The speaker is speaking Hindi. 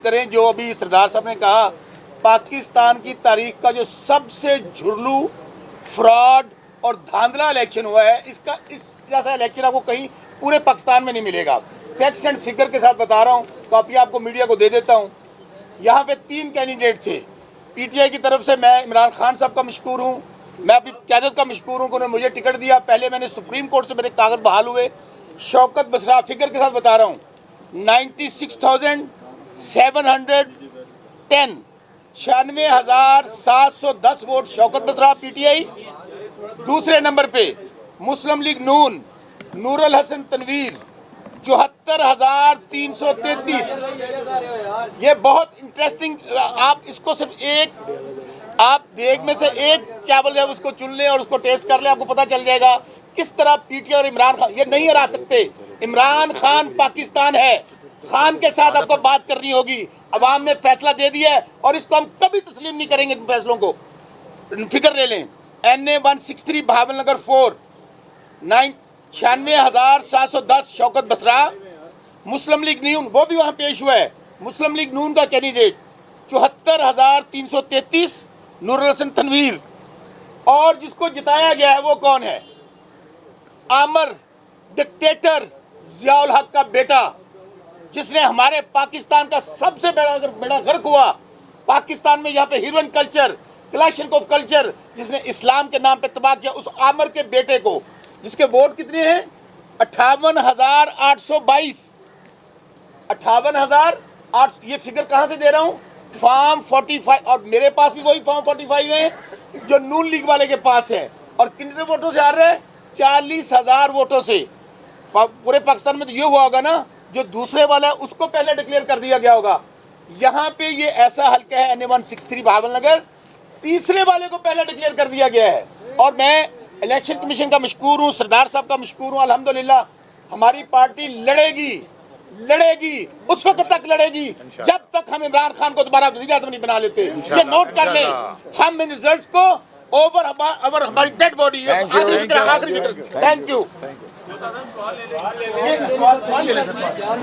करें जो अभी सरदार साहब ने कहा, पाकिस्तान की तारीख का जो सबसे झुरलू फ्रॉड और धांधला इलेक्शन हुआ है, इसका इस जैसा इलेक्शन आपको कहीं पूरे पाकिस्तान में नहीं मिलेगा। फैक्ट्स एंड फिगर के साथ बता रहा हूँ, कॉपी आपको मीडिया को दे देता हूँ। यहाँ पे 3 कैंडिडेट थे। पीटीआई की तरफ से मैं इमरान खान साहब का मशकूर हूँ, मैं अभी क़यादत का मशकूर हूँ कि उन्होंने मुझे टिकट दिया। पहले मैंने सुप्रीम कोर्ट से मेरे कागज़ बहाल हुए। शौकत बसरा, फिगर के साथ बता रहा हूँ, 96,710 96,710 वोट शौकत बसरा पीटीआई। दूसरे नंबर पे मुस्लिम लीग नून नूरुल हसन तनवीर 74,333। ये बहुत इंटरेस्टिंग, आप इसको सिर्फ एक आप देग में से एक चावल है उसको चुन लें और उसको टेस्ट कर लें, आपको पता चल जाएगा किस तरह पीटीआई और इमरान खान ये नहीं हरा सकते। इमरान खान पाकिस्तान है, खान के साथ आपको बात करनी होगी। अवाम ने फैसला दे दिया है और इसको हम कभी तस्लीम नहीं करेंगे। इन फैसलों को फिक्र ले लें। NA 163 भावलनगर 4 96,710 शौकत बसरा। मुस्लिम लीग नून वो भी वहां पेश हुआ है। मुस्लिम लीग नून का कैंडिडेट 74,333 नूरुल हसन तनवीर। और जिसको जिताया गया है वो कौन है? आमर डिक्टेटर जियाउल हक का बेटा, जिसने हमारे पाकिस्तान का सबसे बड़ा गर्क हुआ। पाकिस्तान में यहाँ पे हीरोइन कल्चर, क्लाशनकोफ कल्चर, जिसने इस्लाम के नाम पे तबाह किया, उस आमर के बेटे को, जिसके वोट कितने हैं? 58,822। 58,008। ये फिगर कहाँ से दे रहा हूँ? फॉर्म 45। और मेरे पास भी वही फॉर्म 45 है जो नून लीग वाले के पास है। और कितने वोटों से हार रहे हैं? 40,000 वोटों से। पूरे पाकिस्तान में तो ये हुआ होगा ना, जो दूसरे वाला है उसको पहले डिक्लेयर कर दिया गया होगा। यहाँ पे ये ऐसा हल्का है NA 163 भावलनगर, तीसरे वाले को पहले डिक्लेयर कर दिया गया है। और मैं इलेक्शन कमीशन का मशकूर हूँ, सरदार साहब का मशकूर हूँ। अल्हम्दुलिल्लाह हमारी पार्टी लड़ेगी उस वक्त तक लड़ेगी जब तक हम इमरान खान को दोबारा वज़ीर आज़म नहीं बना लेते। ये नोट कर ले, हम इन रिजल्ट्स को ओवर हमारी डेड बॉडी। Thank you.